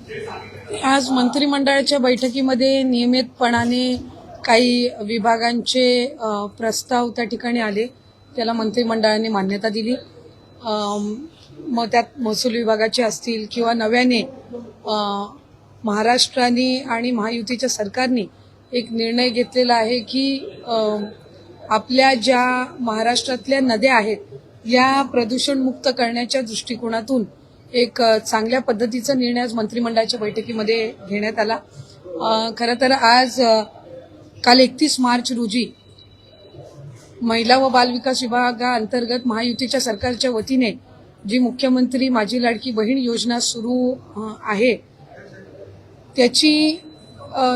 आज मंत्रिमंडळाच्या बैठकीमध्ये नियमितपणाने काही विभागांचे प्रस्ताव त्या ठिकाणी आले, त्याला मंत्रिमंडळाने मान्यता दिली। मग त्यात महसूल विभागाचे असतील किंवा नव्याने महाराष्ट्राने आणि महायुतीच्या सरकारने एक निर्णय घेतलेला आहे की आपल्या ज्या महाराष्ट्रातल्या नद्या आहेत या प्रदूषणमुक्त करण्याच्या दृष्टिकोनातून एक चांगल्या पद्धतीचा निर्णय आज मंत्रिमंडळाच्या बैठकीमध्ये घेण्यात आला। खरं तर आज काल 31 मार्च रोजी महिला व बाल विकास विभागाअंतर्गत महायुतीच्या सरकारच्या वतीने जी मुख्यमंत्री माझी लाडकी बहीण योजना सुरू आहे त्याची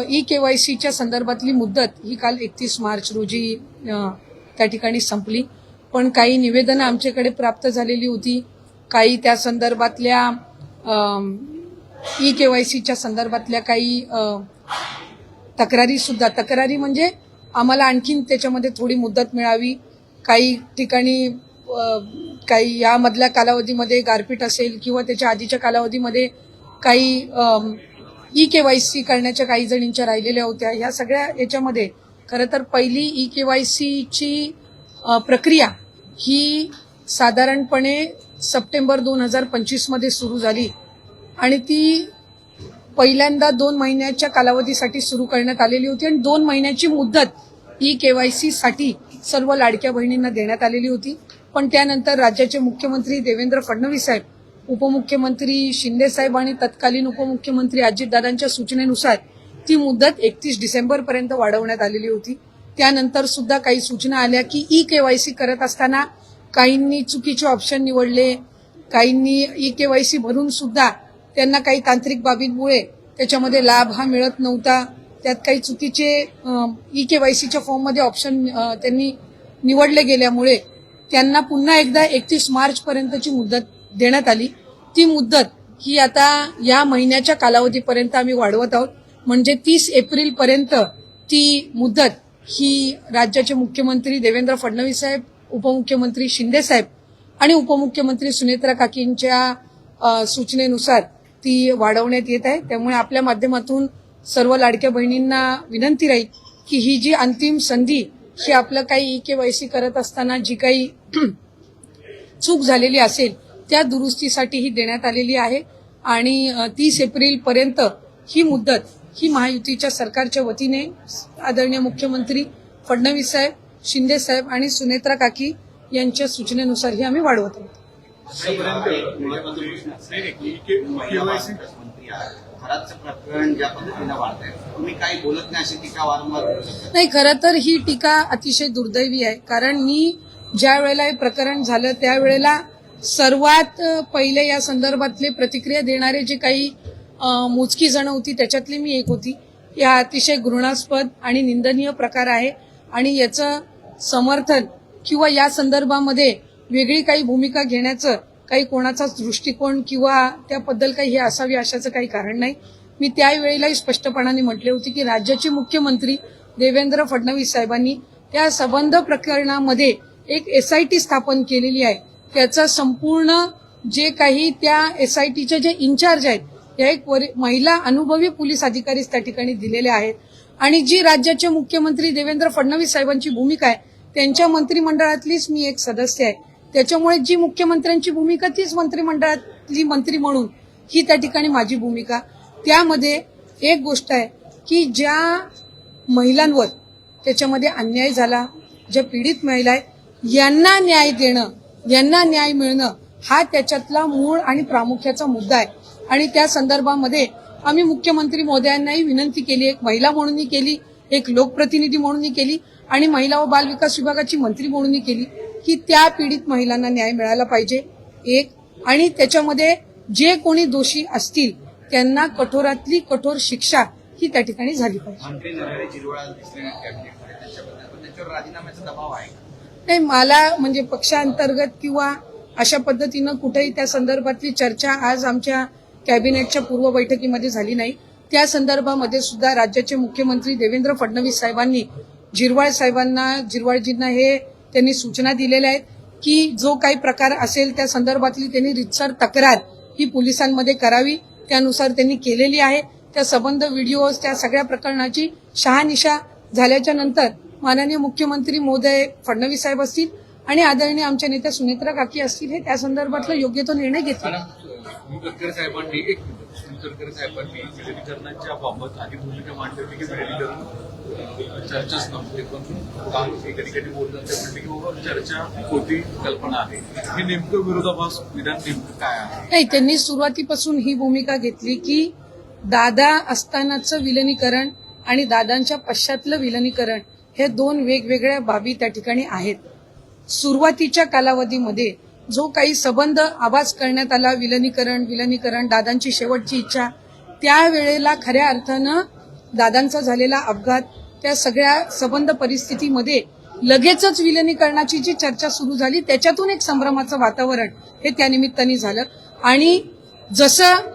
ई-KYCच्या संदर्भातली मुदत ही काल 31 मार्च रोजी त्या ठिकाणी संपली। पण काही निवेदनं आमच्याकडे प्राप्त झालेली होती, काही त्या संदर्भातल्या ई-KYCच्या संदर्भातल्या काही तक्रारी म्हणजे आम्हाला आणखीन त्याच्यामध्ये थोडी मुदत मिळावी, काही ठिकाणी काही यामधल्या कालावधीमध्ये गारपीट असेल किंवा त्याच्या आधीच्या कालावधीमध्ये काही ई-KYC करण्याच्या काही जणींच्या राहिलेल्या होत्या। ह्या सगळ्या याच्यामध्ये खरं तर पहिली ई-KYCची प्रक्रिया ही साधारणपणे सप्टेंबर 2025 मध्ये सुरू झाली आणि ती पहिल्यांदा 2 महिन्याच्या कालावधीसाठी सुरू करण्यात आलेली होती आणि 2 महिन्याची मुदत ई-KYC साठी सर्व लाडक्या बहिणींना देण्यात आलेली होती। पण त्यानंतर राज्याचे मुख्यमंत्री देवेंद्र फडणवीस साहेब, उपमुख्यमंत्री शिंदे साहेब आणि तत्कालीन उपमुख्यमंत्री अजितदादांच्या सूचनेनुसार ती मुदत 31 डिसेंबर पर्यंत वाढवण्यात आलेली होती। त्यानंतर सुद्धा काही सूचना आल्या की ई-KYC करत असताना काहींनी चुकीचे ऑप्शन निवडले, काहींनी ई-KYC भरून सुद्धा त्यांना काही तांत्रिक बाबींमुळे त्याच्यामध्ये लाभ हा मिळत नव्हता, त्यात काही चुकीचे ई-KYCच्या फॉर्ममध्ये ऑप्शन त्यांनी निवडले गेल्यामुळे त्यांना पुन्हा एकदा 31 मार्च पर्यंतची मुदत देण्यात आली। ती मुदत ही आता या महिन्याच्या कालावधीपर्यंत आम्ही वाढवत आहोत, म्हणजे 30 एप्रिल पर्यंत ती मुदत ही राज्याचे मुख्यमंत्री देवेंद्र फडणवीस साहेब, उपमुख्यमंत्री शिंदे साहेब आणि उपमुख्यमंत्री सुनेत्रा काकींच्या सूचनेनुसार ती वाढवण्यात येत आहे। त्यामुळे आपल्या माध्यमातून सर्व लाडक्या बहिणींना विनंती राहील की ही जी अंतिम संधी ही आपलं काही ई-KYC करत असताना जी काही चूक झालेली असेल त्या दुरुस्तीसाठी ही देण्यात आलेली आहे आणि 30 एप्रिल पर्यंत ही मुदत ही महायुतीच्या सरकारच्या वतीने आदरणीय मुख्यमंत्री फडणवीस साहेब, शिंदे साहेब आणि सुनेत्रा काकी यांच्या सूचनेनुसार ही आम्ही वाढवत आहोत। नाही, खरं तर ही टीका अतिशय दुर्दैवी आहे, कारण मी ज्या वेळेला हे प्रकरण झालं त्यावेळेला सर्वात पहिले या संदर्भातले प्रतिक्रिया देणारे जे काही मोजकी जण होती त्याच्यातली मी एक होती। या अतिशय घृणास्पद आणि निंदनीय प्रकार आहे आणि याचं समर्थन किंवा या संदर्भामध्ये वेगळी काही भूमिका घेण्याचं काही कोणाचाच दृष्टिकोन किंवा त्याबद्दल काही हे असावी अशाचं काही कारण नाही। मी त्यावेळेलाही स्पष्टपणाने म्हटले होते की राज्याचे मुख्यमंत्री देवेंद्र फडणवीस साहेबांनी त्या संबंध प्रकरणामध्ये एक SIT स्थापन केलेली आहे, त्याचा संपूर्ण जे काही त्या SITचे जे इन्चार्ज आहेत त्या एक महिला अनुभवी पोलीस अधिकारी त्या ठिकाणी दिलेले आहेत आणि जी राज्याचे मुख्यमंत्री देवेंद्र फडणवीस साहेबांची भूमिका आहे त्यांच्या मंत्रिमंडळातलीच मी एक सदस्य आहे। त्याच्यामुळे जी मुख्यमंत्र्यांची भूमिका तीच मंत्रिमंडळातली मंत्री म्हणून ही त्या ठिकाणी माझी भूमिका। त्यामध्ये एक गोष्ट आहे की ज्या महिलांवर त्याच्यामध्ये अन्याय झाला, ज्या पीडित महिला आहेत यांना न्याय देणं, यांना न्याय मिळणं हा त्याच्यातला मूळ आणि प्रामुख्याचा मुद्दा आहे आणि त्या संदर्भामध्ये आम्ही मुख्यमंत्री महोदयांनाही विनंती केली, एक महिला म्हणूनही केली, एक लोकप्रतिनिधी म्हणूनही केली आणि महिला व बाल विकास विभागाची मंत्री म्हणूनही केली की त्या पीडित महिलांना न्याय मिळाला पाहिजे एक, आणि त्याच्यामध्ये जे कोणी दोषी असतील त्यांना कठोरातली कठोर शिक्षा ही त्या ठिकाणी झाली पाहिजे। नाही, मला म्हणजे पक्षांतर्गत किंवा अशा पद्धतीनं कुठेही त्या संदर्भातली चर्चा आज आमच्या कॅबिनेटच्या पूर्व बैठकीमध्ये झाली नाही। त्या संदर्भामध्ये सुद्धा राज्याचे मुख्यमंत्री देवेंद्र फडणवीस साहेबांनी जिरवाळजींना हे त्यांनी सूचना दिलेल्या आहेत की जो काही प्रकार असेल त्या संदर्भातली त्यांनी रितसर तक्रार ही पोलिसांमध्ये करावी, त्यानुसार त्यांनी केलेली आहे. त्या संबंध व्हिडिओज त्या सगळ्या प्रकरणाची शहानिशा झाल्याच्या नंतर माननीय मुख्यमंत्री महोदय फडणवीस साहेब असतील आणि आदरणीय आमच्या नेत्या सुनेत्रा काकी असतील हे त्या संदर्भातला योग्य तो निर्णय घेतील. गडकरी साहेबांनी विलगीकरणाच्या बाबत आधी भूमिका मांडली होती की विलगीकरण चर्चाच नव्हते, पण काल कधी कधी बोलतात ते म्हणले की बाबा चर्चा होती, कल्पना आहे. हे नेमकं विरोधाभास विधान नेमकं काय आहे? नाही, त्यांनी सुरुवातीपासून ही भूमिका घेतली की दादा असतानाचं विलनीकरण आणि दादांच्या पश्चातलं विलनीकरण हे दोन वेगवेगळ्या बाबी त्या ठिकाणी आहेत. सुरुवातीच्या कालावधीमध्ये जो काही संबंध आवाज करण्यात आला विलनीकरण दादांची शेवटची इच्छा, त्यावेळेला खऱ्या अर्थानं दादांचा झालेला अपघात, त्या सगळ्या संबंध परिस्थितीमध्ये लगेचच विलनीकरणाची जी चर्चा सुरू झाली त्याच्यातून एक संभ्रमाचं वातावरण हे त्यानिमित्ताने झालं. आणि जसं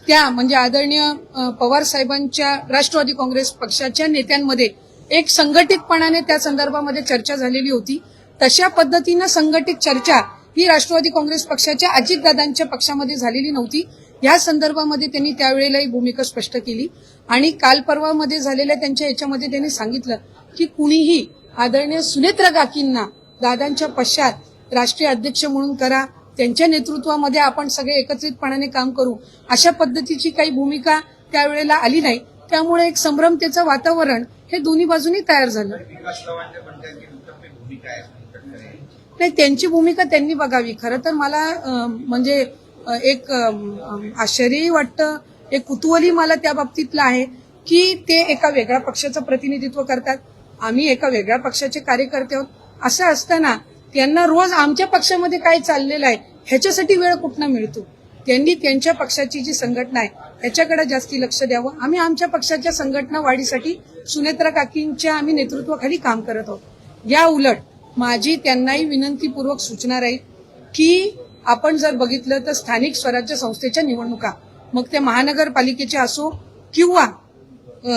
त्या म्हणजे आदरणीय पवार साहेबांच्या राष्ट्रवादी काँग्रेस पक्षाच्या नेत्यांमध्ये एक संघटितपणाने त्या संदर्भामध्ये चर्चा झालेली होती, तशा पद्धतीनं संघटित चर्चा ही राष्ट्रवादी काँग्रेस पक्षाच्या अजितदादांच्या पक्षामध्ये झालेली नव्हती. या संदर्भामध्ये त्यांनी त्यावेळेलाही भूमिका स्पष्ट केली. आणि काल परवामध्ये झालेल्या त्यांच्या याच्यामध्ये त्यांनी सांगितलं की कुणीही आदरणीय सुनेत्रा काकींना दादांच्या पश्चात राष्ट्रीय अध्यक्ष म्हणून करा, त्यांच्या नेतृत्वामध्ये आपण सगळे एकत्रितपणाने काम करू, अशा पद्धतीची काही भूमिका त्यावेळेला आली नाही. त्यामुळे एक संभ्रमतेचं वातावरण हे दोन्ही बाजूनी तयार झालं. नाही, त्यांची भूमिका त्यांनी बघावी. खरं तर मला म्हणजे एक आश्चर्यही वाटतं, एक कुतूहलही मला त्या बाबतीतलं आहे की ते एका वेगळ्या पक्षाचं प्रतिनिधित्व करतात, आम्ही एका वेगळ्या पक्षाचे कार्यकर्ते आहोत. असं असताना त्यांना रोज आमच्या पक्षामध्ये काय चाललेलं आहे ह्याच्यासाठी वेळ कुठनं मिळतो? त्यांनी त्यांच्या पक्षाची जी संघटना आहे ह्याच्याकडे जास्ती लक्ष द्यावं. आम्ही आमच्या पक्षाच्या संघटना वाढीसाठी सुनेत्रा काकींच्या आम्ही नेतृत्वाखाली काम करत आहोत. या उलट माझी त्यांनाही विनंतीपूर्वक सूचना राहील की आपण जर बघितलं तर स्थानिक स्वराज्य संस्थेच्या निवडणुका, मग त्या महानगरपालिकेच्या असो किंवा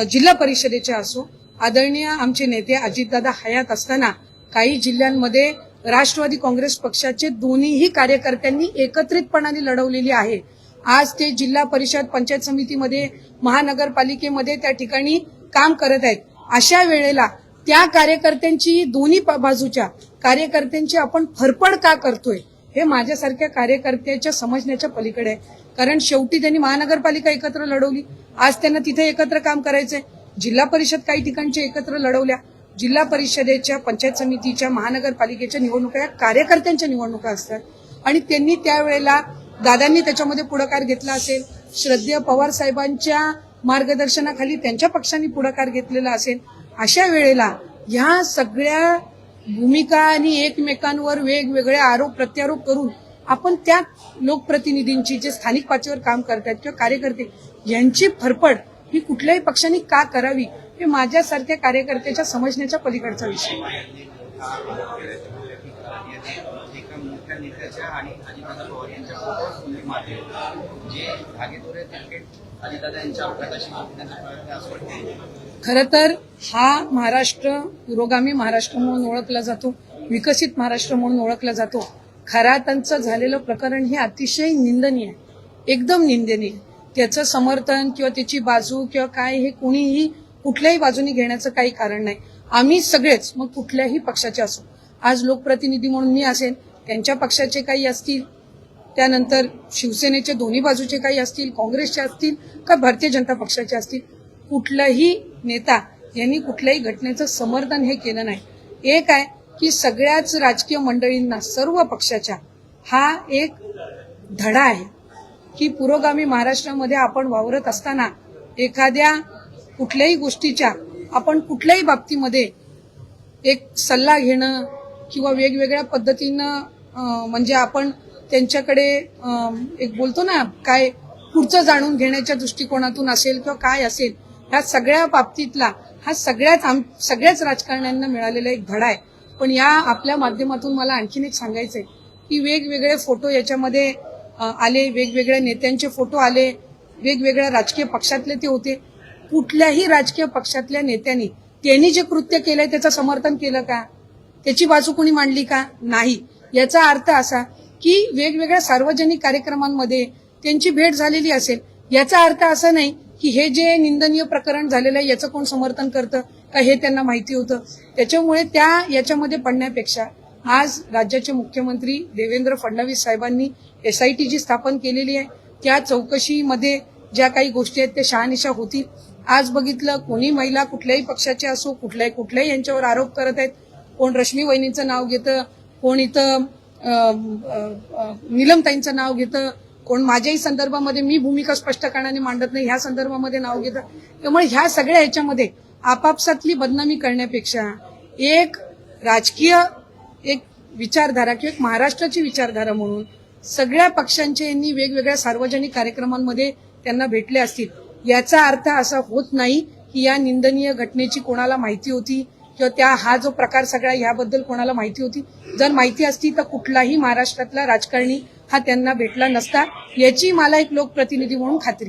जिल्हा परिषदेच्या असो, आदरणीय आमचे नेते अजितदादा हयात असताना काही जिल्ह्यांमध्ये राष्ट्रवादी काँग्रेस पक्षाचे दोन्हीही कार्यकर्त्यांनी एकत्रितपणाने लढवलेली आहे. आज ते जिल्हा परिषद पंचायत समितीमध्ये महानगरपालिकेमध्ये त्या ठिकाणी काम करत आहेत. अशा वेळेला त्या कार्यकर्त्यांची दोन्ही बाजूच्या कार्यकर्त्यांची आपण फरफड का करतोय हे माझ्यासारख्या कार्यकर्त्याच्या समजण्याच्या पलीकडे आहे. कारण शेवटी त्यांनी महानगरपालिका एकत्र लढवली, आज त्यांना तिथे एकत्र काम करायचंय. जिल्हा परिषद काही ठिकाणच्या एकत्र लढवल्या, जिल्हा परिषदेच्या पंचायत समितीच्या महानगरपालिकेच्या निवडणुका या कार्यकर्त्यांच्या निवडणुका असतात. आणि त्यांनी त्यावेळेला दादांनी त्याच्यामध्ये पुढाकार घेतला असेल, श्रद्धेय पवार साहेबांच्या मार्गदर्शनाखाली त्यांच्या पक्षांनी पुढाकार घेतलेला असेल. अशा वेळेला ह्या सगळ्या भूमिका आणि एकमेकांवर वेगवेगळे आरोप प्रत्यारोप करून आपण त्या लोकप्रतिनिधींची जे स्थानिक पातळीवर काम करतात किंवा कार्यकर्ते यांची फरफड ही कुठल्याही पक्षाने का करावी हे माझ्यासारख्या कार्यकर्त्याच्या समजण्याच्या पलीकडचा विषय. खरं तर हा महाराष्ट्र पुरोगामी महाराष्ट्र म्हणून ओळखला जातो, विकसित महाराष्ट्र म्हणून ओळखला जातो. खरातांचं झालेलं प्रकरण हे अतिशय निंदनीय आहे, एकदम निंदनीय. त्याचं समर्थन किंवा त्याची बाजू किंवा काय हे कोणीही कुठल्याही बाजूनी घेण्याचं काही कारण नाही. आम्ही सगळेच मग कुठल्याही पक्षाचे असो, आज लोकप्रतिनिधी म्हणून मी असेल, त्यांच्या पक्षाचे काही असतील, त्यानंतर शिवसेनेचे दोन्ही बाजूचे काही असतील, काँग्रेसचे असतील का भारतीय जनता पक्षाचे असतील, कुठलाही नेता यांनी कुठल्याही घटनेचं समर्थन हे केलं नाही. एक आहे की सगळ्याच राजकीय मंडळींना सर्व पक्षाच्या हा एक धडा आहे की पुरोगामी महाराष्ट्रामध्ये आपण वावरत असताना एखाद्या कुठल्याही गोष्टीच्या आपण कुठल्याही बाबतीमध्ये एक सल्ला घेणं किंवा वेगवेगळ्या पद्धतीनं म्हणजे आपण त्यांच्याकडे एक बोलतो ना काय पुढचं जाणून घेण्याच्या दृष्टिकोनातून असेल किंवा काय असेल, ह्या सगळ्या बाबतीतला हा सगळ्याच राजकारण्यांना मिळालेला एक धडा आहे. पण या आपल्या माध्यमातून मला आणखीन एक सांगायचंय की वेगवेगळे फोटो याच्यामध्ये आले, वेगवेगळ्या नेत्यांचे फोटो आले, वेगवेगळ्या राजकीय पक्षातले ते होते. कुठल्याही राजकीय पक्षातल्या नेत्यांनी त्यांनी जे कृत्य केलंय त्याचं समर्थन केलं का? त्याची बाजू कोणी मांडली का? नाही. याचा अर्थ असा की वेगवेगळ्या सार्वजनिक कार्यक्रमांमध्ये त्यांची भेट झालेली असेल. याचा अर्थ असा नाही की हे जे निंदनीय प्रकरण झालेलं आहे याचं कोण समर्थन करतं का हे त्यांना माहिती होतं. त्याच्यामुळे याच्यामध्ये पडण्यापेक्षा आज राज्याचे मुख्यमंत्री देवेंद्र फडणवीस साहेबांनी SIT जी स्थापन केलेली आहे त्या चौकशीमध्ये ज्या काही गोष्टी आहेत त्या शहानिशा होतील. आज बघितलं कोणी महिला कुठल्याही पक्षाचे असो कुठल्याही यांच्यावर आरोप करत आहेत. कोण रश्मी वहिनींचं नाव घेतं, कोण इथं नीलमताईंचं नाव घेतं, कोण माझ्याही संदर्भामध्ये मी भूमिका स्पष्टपणे मांडत नाही ह्या संदर्भामध्ये नाव घेतं. त्यामुळे ह्या सगळ्या ह्याच्यामध्ये आपापसातली बदनामी करण्यापेक्षा एक राजकीय एक विचारधारा किंवा एक महाराष्ट्राची विचारधारा म्हणून सगळ्या पक्षांचे यांनी वेगवेगळ्या सार्वजनिक कार्यक्रमांमध्ये त्यांना भेटले असतील. याचा अर्थ असा होत नाही की या निंदनीय घटनेची कोणाला माहिती होती किंवा हा जो प्रकार सगळा याबद्दल कोणाला माहिती होती. जर माहिती असती तर कुठलाही महाराष्ट्रातला राजकारणी हा त्यांना भेटला नसता याची मला एक लोकप्रतिनिधी म्हणून खात्री.